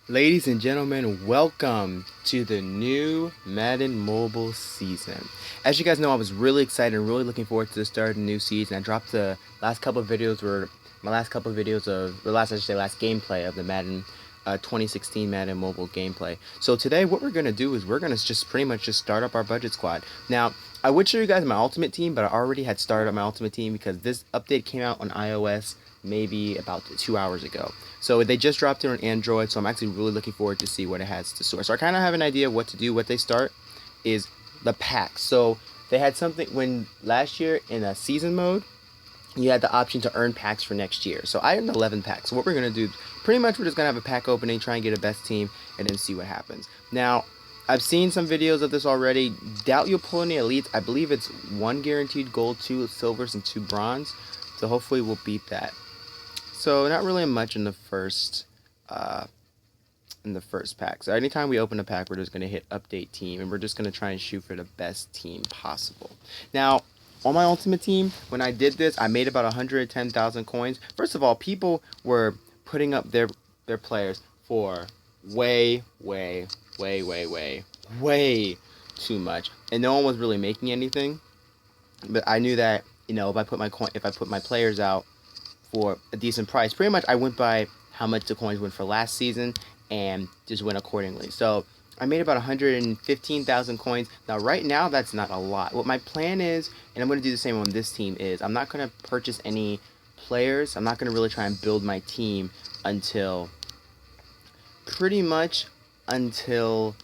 Ladies and gentlemen, welcome to the new Madden mobile season. As you guys know, I was really excited and really looking forward to the start of the new season. I dropped the last couple of videos were my last couple of videos of the last I should say last gameplay of the Madden 2016 Madden mobile gameplay. So today what we're going to do is we're going to just pretty much just start up our budget squad. Now, I would show you guys my ultimate team, but I already had started up my ultimate team because this update came out on iOS maybe about 2 hours ago. So they just dropped it on Android, so I'm actually really looking forward to see what it has to store. So I kind of have an idea of what to do. What they start is the packs. So they had something when last year in a season mode, you had the option to earn packs for next year. So I earned 11 packs. So what we're going to do, pretty much we're just going to have a pack opening, try and get a best team, and then see what happens. Now, I've seen some videos of this already. Doubt you'll pull any elites. I believe it's 1 guaranteed gold, 2 silvers, and 2 bronze. So hopefully we'll beat that. So not really much uh, in the first pack. So anytime we open a pack, we're just gonna hit update team, and we're just gonna try and shoot for the best team possible. Now, on my ultimate team, when I did this, I made about 110,000 coins. First of all, people were putting up their players for way, way, way, way, way, way too much, and no one was really making anything. But I knew that if I put my players out for a decent price. Pretty much I went by how much the coins went for last season and just went accordingly. So I made about 115,000 coins. Now right now that's not a lot. What my plan is, and I'm going to do the same on this team, is I'm not going to purchase any players. I'm not going to really try and build my team until pretty much until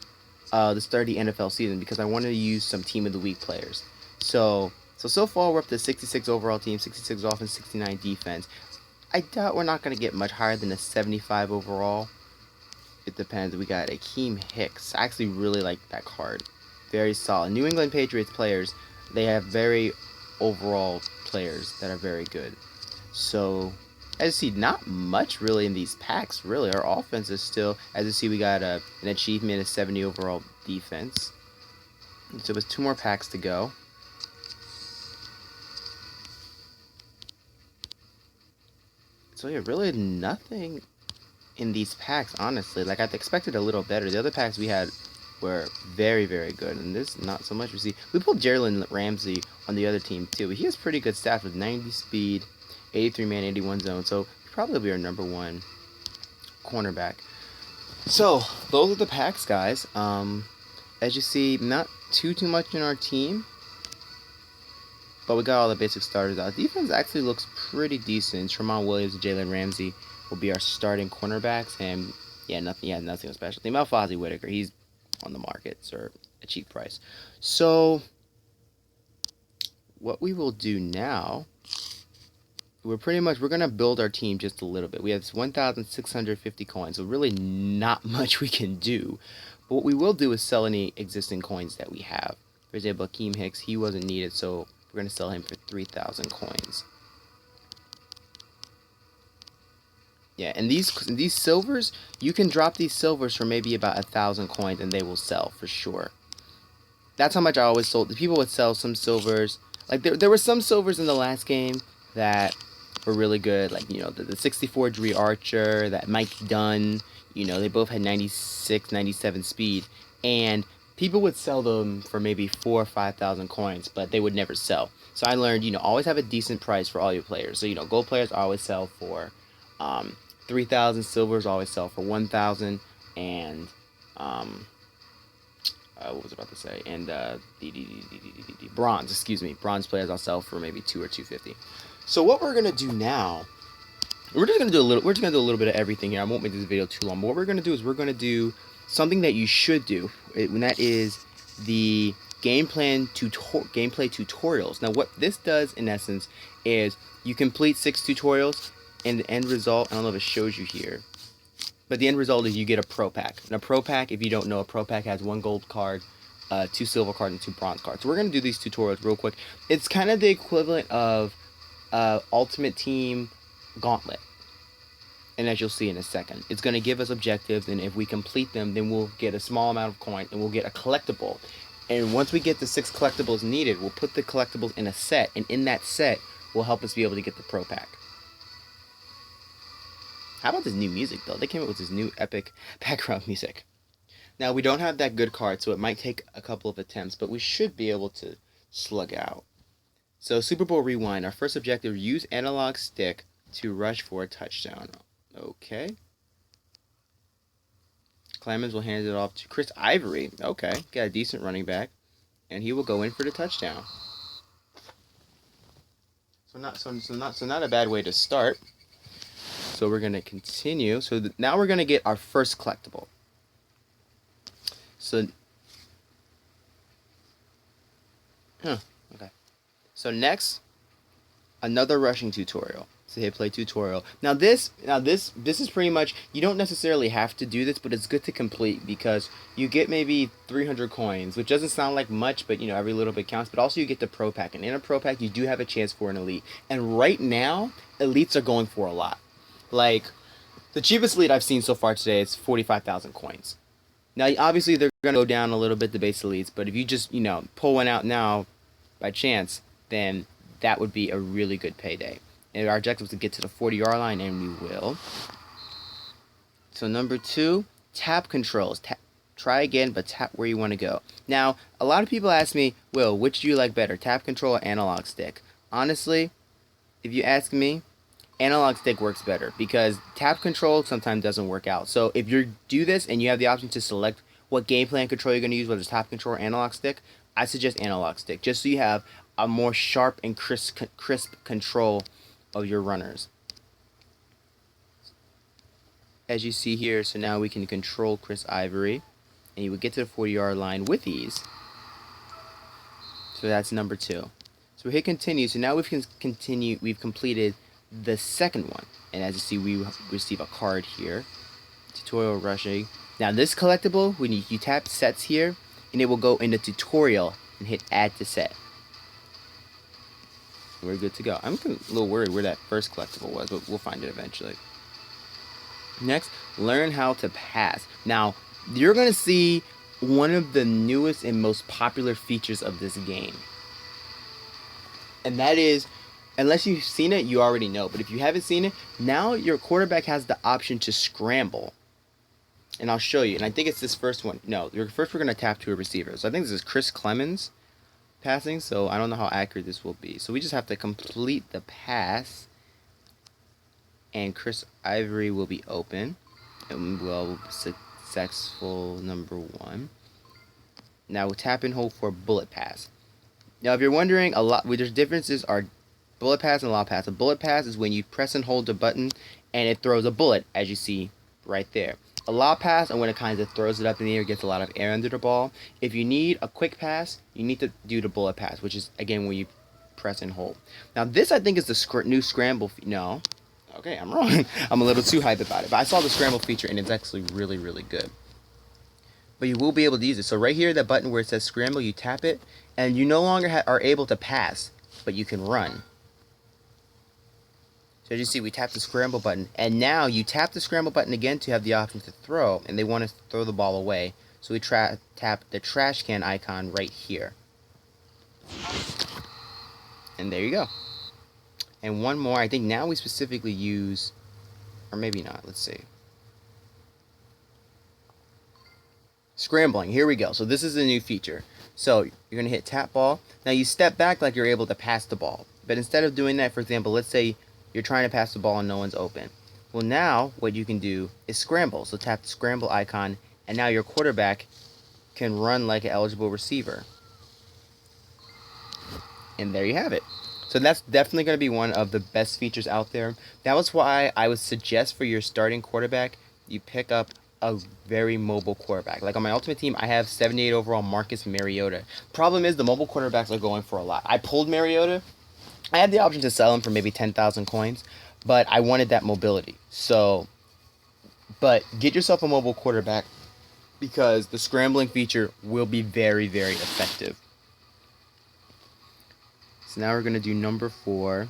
the start of the NFL season, because I want to use some team of the week players. So far we're up to 66 overall team, 66 offense, 69 defense. I doubt we're not going to get much higher than a 75 overall. It depends. We got Akeem Hicks. I actually really like that card. Very solid. New England Patriots players, they have very overall players that are very good. So, as you see, not much really in these packs, really. Our offense is still, as you see, we got an achievement of 70 overall defense. So, there's 2 more packs to go. So yeah, really nothing in these packs, honestly. Like, I expected a little better. The other packs we had were very, very good, and this not so much. We pulled Jalen Ramsey on the other team too. He has pretty good stats with 90 speed, 83 man, 81 zone. So probably be our #1 cornerback. So those are the packs, guys. As you see, not too much in our team. But we got all the basic starters out. Defense actually looks pretty decent. Tremont Williams and Jalen Ramsey will be our starting cornerbacks. And yeah, nothing special. The Fozzie Whitaker, he's on the market for a cheap price. So what we will do now, we're gonna build our team just a little bit. We have 1,650 coins, so really not much we can do. But what we will do is sell any existing coins that we have. For example, Akeem Hicks, he wasn't needed, so we're going to sell him for 3,000 coins. Yeah, and these silvers, you can drop these silvers for maybe about 1,000 coins, and they will sell for sure. That's how much I always sold. The people would sell some silvers. Like there were some silvers in the last game that were really good. Like the 64 Dree Archer, that Mike Dunn. They both had 96, 97 speed, and people would sell them for maybe 4,000 or 5,000 coins, but they would never sell. So I learned, always have a decent price for all your players. So gold players always sell for 3,000. Silvers always sell for 1,000, and what was I about to say? And the bronze, excuse me, bronze players I'll sell for maybe 2 or 250. So what we're gonna do now, we're just gonna do a little bit of everything here. I won't make this video too long, but what we're gonna do is we're gonna do something that you should do, and that is the gameplay tutorials. Now, what this does in essence is you complete 6 tutorials, and the end result, I don't know if it shows you here, but the end result is you get a pro pack. And a pro pack, if you don't know, a pro pack has 1 gold card, 2 silver cards, and 2 bronze cards. So we're gonna do these tutorials real quick. It's kind of the equivalent of Ultimate Team Gauntlet. And as you'll see in a second, it's going to give us objectives, and if we complete them, then we'll get a small amount of coin, and we'll get a collectible. And once we get the 6 collectibles needed, we'll put the collectibles in a set, and in that set will help us be able to get the pro pack. How about this new music, though? They came up with this new epic background music. Now, we don't have that good card, so it might take a couple of attempts, but we should be able to slug out. So, Super Bowl Rewind. Our first objective, use analog stick to rush for a touchdown. Okay. Clemens will hand it off to Chris Ivory. Okay, got a decent running back. And he will go in for the touchdown. So not a bad way to start. So we're gonna continue. So now we're gonna get our first collectible. So, okay. So next, another rushing tutorial. So hit play tutorial. Now this is pretty much, you don't necessarily have to do this, but it's good to complete because you get maybe 300 coins, which doesn't sound like much, but you know, every little bit counts. But also you get the pro pack, and in a pro pack you do have a chance for an elite. And right now, elites are going for a lot. Like the cheapest elite I've seen so far today is 45,000 coins. Now obviously they're gonna go down a little bit, the base elites, but if you just, you know, pull one out now by chance, then that would be a really good payday. And our objective is to get to the 40-yard line, and we will. So number 2, tap controls. Try again, but tap where you want to go. Now, a lot of people ask me, Will, which do you like better, tap control or analog stick? Honestly, if you ask me, analog stick works better because tap control sometimes doesn't work out. So if you do this and you have the option to select what game plan control you're going to use, whether it's tap control or analog stick, I suggest analog stick, just so you have a more sharp and crisp control of your runners. As you see here, so now we can control Chris Ivory, and you would get to the 40-yard line with ease. So that's number 2. So we hit continue. So now we've completed the second one, and as you see, we receive a card here. Tutorial rushing. Now this collectible, when you tap sets here, and it will go into tutorial and hit add to set. We're good to go. I'm a little worried where that first collectible was, but we'll find it eventually. Next, learn how to pass. Now, you're going to see one of the newest and most popular features of this game. And that is, unless you've seen it, you already know. But if you haven't seen it, now your quarterback has the option to scramble. And I'll show you. And I think it's this first one. No, first we're going to tap to a receiver. So I think this is Chris Clemens passing, so I don't know how accurate this will be. So we just have to complete the pass, and Chris Ivory will be open, and we'll successful number 1. Now we'll tap and hold for bullet pass. Now if you're wondering, there's differences are bullet pass and lob pass. A bullet pass is when you press and hold the button and it throws a bullet, as you see right there. A lob pass, and when it kind of throws it up in the air, gets a lot of air under the ball. If you need a quick pass, you need to do the bullet pass, which is, again, when you press and hold. Now, this, I think, is the new scramble. No. Okay, I'm wrong. I'm a little too hyped about it. But I saw the scramble feature, and it's actually really, really good. But you will be able to use it. So right here, that button where it says scramble, you tap it, and you no longer are able to pass, but you can run. So as you see, we tap the scramble button, and now you tap the scramble button again to have the option to throw, and they want us to throw the ball away. So we tap the trash can icon right here. And there you go. And one more, I think now we specifically use, or maybe not, let's see. Scrambling, here we go. So this is a new feature. So you're going to hit tap ball. Now you step back like you're able to pass the ball. But instead of doing that, for example, let's say you're trying to pass the ball and no one's open. Well, now what you can do is scramble. So tap the scramble icon, and now your quarterback can run like an eligible receiver. And there you have it. So that's definitely going to be one of the best features out there. That was why I would suggest for your starting quarterback, you pick up a very mobile quarterback. Like on my ultimate team, I have 78 overall Marcus Mariota. Problem is, the mobile quarterbacks are going for a lot. I pulled Mariota. I had the option to sell him for maybe 10,000 coins, but I wanted that mobility. So, but get yourself a mobile quarterback because the scrambling feature will be very, very effective. So now we're going to do number 4.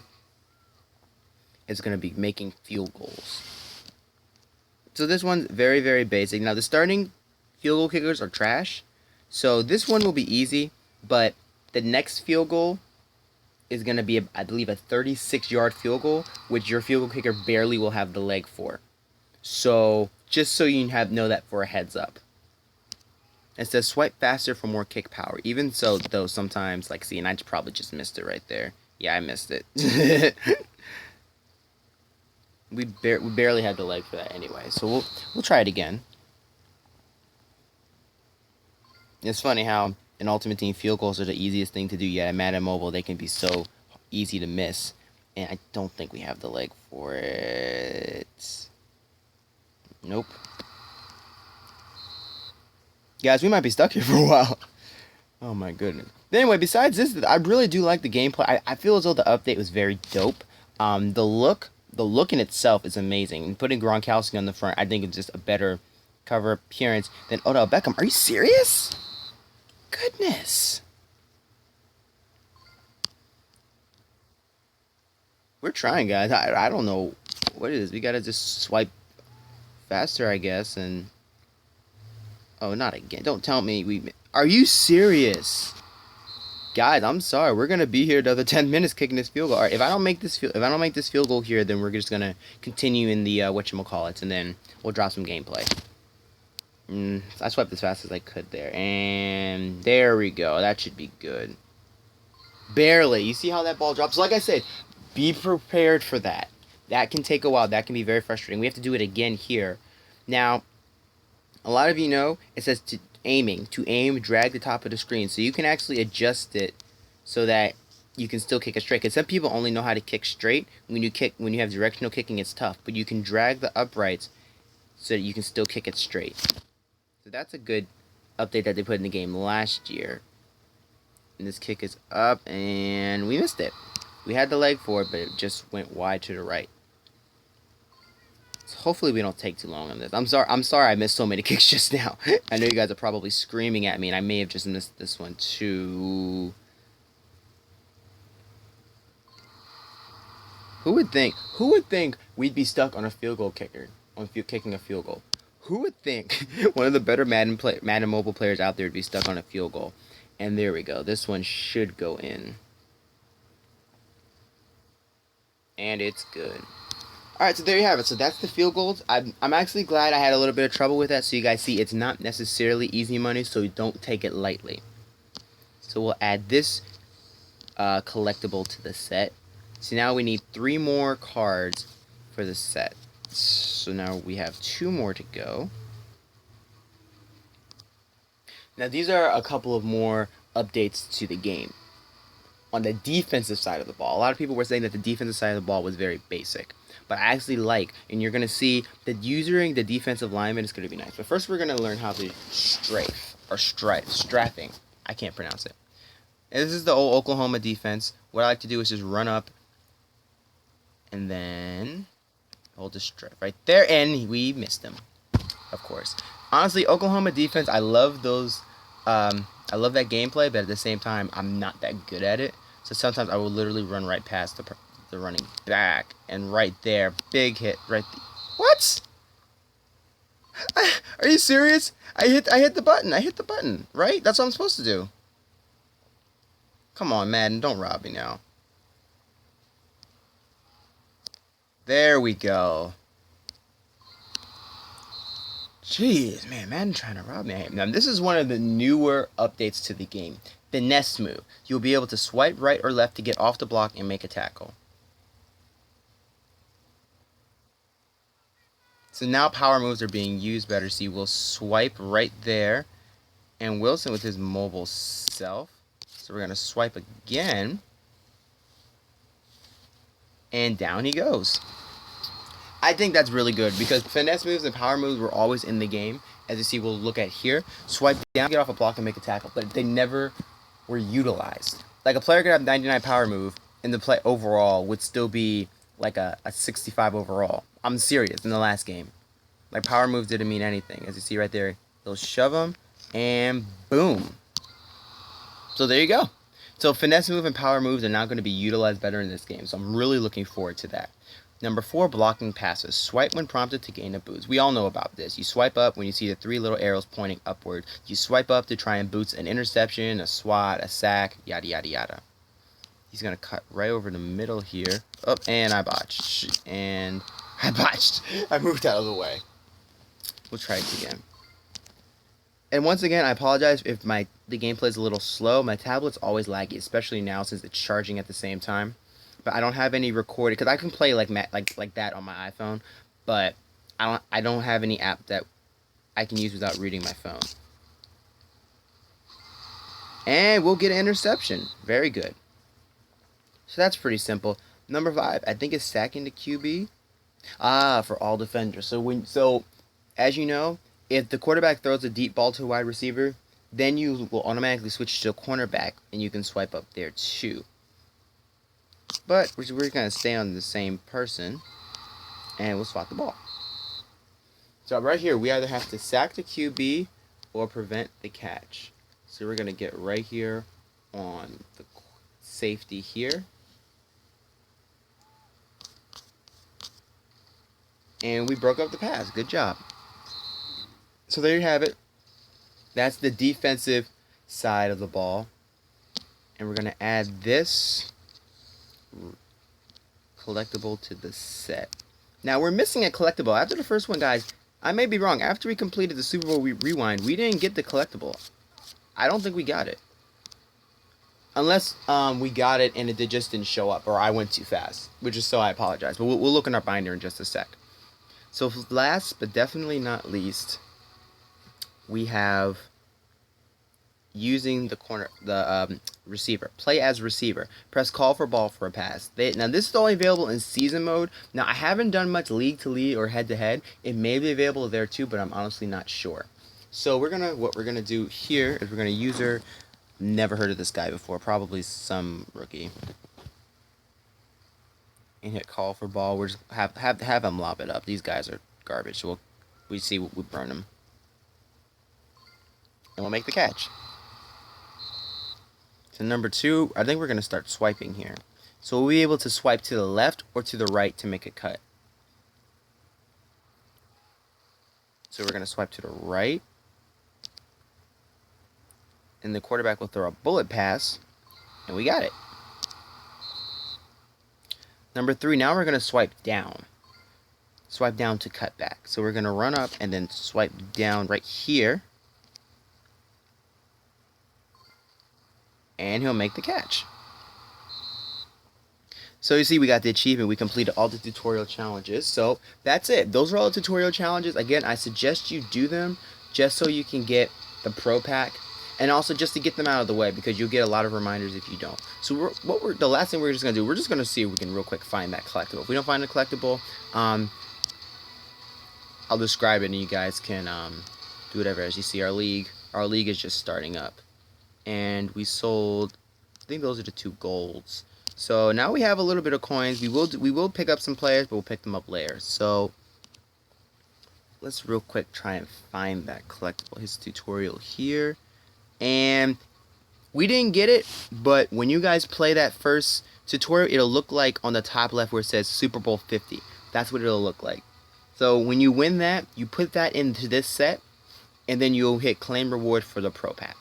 It's going to be making field goals. So this one's very, very basic. Now the starting field goal kickers are trash. So this one will be easy, but the next field goal is going to be, I believe, a 36-yard field goal, which your field goal kicker barely will have the leg for. So just so you know that for a heads up. It says swipe faster for more kick power. Even so, though, sometimes, like, see, and I probably just missed it right there. Yeah, I missed it. we barely had the leg for that anyway, so we'll try it again. It's funny how in Ultimate Team field goals are the easiest thing to do, yet at Madden Mobile they can be so easy to miss. And I don't think we have the leg for it. Nope. Guys, we might be stuck here for a while. Oh my goodness. But anyway, besides this, I really do like the gameplay. I feel as though the update was very dope. The look in itself is amazing. And putting Gronkowski on the front, I think it's just a better cover appearance than Odell Beckham. Are you serious? Goodness. We're trying, guys. I don't know what it is. We gotta just swipe faster, I guess, and... Oh, not again. Don't tell me we... Are you serious? Guys, I'm sorry. We're gonna be here another 10 minutes kicking this field goal. All right, if I don't make this field goal here, then we're just gonna continue in the whatchamacallits, and then we'll drop some gameplay. I swiped as fast as I could there, and there we go. That should be good. Barely. You see how that ball drops? Like I said, be prepared for that. That can take a while. That can be very frustrating. We have to do it again here. Now, a lot of you know it says to aim, drag the top of the screen, so you can actually adjust it so that you can still kick it straight. Because some people only know how to kick straight. When you have directional kicking, it's tough. But you can drag the uprights so that you can still kick it straight. So that's a good update that they put in the game last year. And this kick is up, and we missed it. We had the leg for it, but it just went wide to the right. So hopefully we don't take too long on this. I'm sorry I missed so many kicks just now. I know you guys are probably screaming at me, and I may have just missed this one too. Who would think we'd be stuck on a field goal kicker, kicking a field goal? Who would think one of the better Madden Mobile players out there would be stuck on a field goal? And there we go. This one should go in. And it's good. Alright, so there you have it. So that's the field goals. I'm actually glad I had a little bit of trouble with that, so you guys see it's not necessarily easy money, so don't take it lightly. So we'll add this collectible to the set. So now we need 3 more cards for the set. So now we have 2 more to go. Now these are a couple of more updates to the game. On the defensive side of the ball, a lot of people were saying that the defensive side of the ball was very basic. But I actually like, and you're going to see that using the defensive lineman is going to be nice. But first we're going to learn how to strafing. I can't pronounce it. And this is the old Oklahoma defense. What I like to do is just run up and then hold the strap right there, and we missed him, of course. Honestly, Oklahoma defense, I love those. I love that gameplay, but at the same time, I'm not that good at it. So sometimes I will literally run right past the running back, and right there, big hit right there. What? Are you serious? I hit the button. I hit the button, right? That's what I'm supposed to do. Come on, Madden, don't rob me now. There we go. Jeez, man, Madden trying to rob me. Now, this is one of the newer updates to the game. Finesse move. You'll be able to swipe right or left to get off the block and make a tackle. So now power moves are being used better. See, we'll swipe right there. And Wilson with his mobile self. So we're going to swipe again. And down he goes. I think that's really good because finesse moves and power moves were always in the game. As you see, we'll look at here. Swipe down, get off a block, and make a tackle. But they never were utilized. Like a player could have 99 power move, and the play overall would still be like a 65 overall. I'm serious, in the last game. Like power moves didn't mean anything. As you see right there, they'll shove them, and boom. So there you go. So finesse move and power moves are now going to be utilized better in this game. So I'm really looking forward to that. Number 4, blocking passes. Swipe when prompted to gain a boost. We all know about this. You swipe up when you see the 3 little arrows pointing upward. You swipe up to try and boost an interception, a swat, a sack, yada, yada, yada. He's going to cut right over the middle here. Oh, and I botched. And I botched. I moved out of the way. We'll try it again. And once again, I apologize if the gameplay is a little slow. My tablet's always laggy, especially now since it's charging at the same time. But I don't have any recorded because I can play like that on my iPhone, but I don't have any app that I can use without reading my phone. And we'll get an interception. Very good. So that's pretty simple. Number 5, I think it's stacking the QB. For all defenders. So as you know, if the quarterback throws a deep ball to a wide receiver, then you will automatically switch to a cornerback, and you can swipe up there too. But we're going to stay on the same person, and we'll swap the ball. So right here, we either have to sack the QB or prevent the catch. So we're going to get right here on the safety here. And we broke up the pass. Good job. So there you have it. That's the defensive side of the ball. And we're going to add this collectible to the set. Now, we're missing a collectible. After the first one, guys, I may be wrong. After we completed the Super Bowl Rewind, we didn't get the collectible. I don't think we got it. Unless we got it and it just didn't show up, or I went too fast. Which is so I apologize. But we'll look in our binder in just a sec. So last but definitely not least, we have using the receiver. Play as receiver. Press call for ball for a pass. Now this is only available in season mode. Now I haven't done much league to league or head to head. It may be available there too, but I'm honestly not sure. So what we're gonna do here is we're gonna user. Never heard of this guy before. Probably some rookie. And hit call for ball. We're just have them lob it up. These guys are garbage. So we see we burn them, and we'll make the catch. So number 2, I think we're gonna start swiping here. So we'll be able to swipe to the left or to the right to make a cut. So we're gonna swipe to the right, and the quarterback will throw a bullet pass, and we got it. Number 3, now we're going to swipe down. Swipe down to cut back. So we're going to run up and then swipe down right here. And he'll make the catch. So you see we got the achievement. We completed all the tutorial challenges. So that's it. Those are all the tutorial challenges. Again, I suggest you do them just so you can get the Pro Pack. And also just to get them out of the way, because you'll get a lot of reminders if you don't. So the last thing we're just going to do, we're just going to see if we can real quick find that collectible. If we don't find the collectible, I'll describe it and you guys can do whatever. As you see, our league is just starting up. And we sold, I think those are the 2 golds. So now we have a little bit of coins. We will pick up some players, but we'll pick them up later. So let's real quick try and find that collectible. His tutorial here. And we didn't get it, but when you guys play that first tutorial, it'll look like on the top left where it says Super Bowl 50. That's what it'll look like. So when you win that, you put that into this set, and then you'll hit claim reward for the Pro Pack.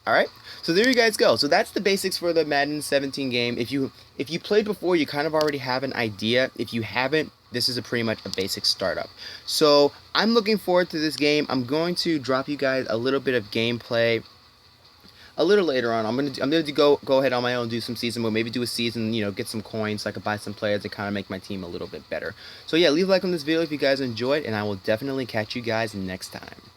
Alright? So there you guys go. So that's the basics for the Madden 17 game. If you played before, you kind of already have an idea. If you haven't, this is pretty much a basic startup. So I'm looking forward to this game. I'm going to drop you guys a little bit of gameplay a little later on. I'm gonna go ahead on my own, do some season mode, maybe do a season, get some coins so I can buy some players and kind of make my team a little bit better. So yeah, leave a like on this video if you guys enjoyed, and I will definitely catch you guys next time.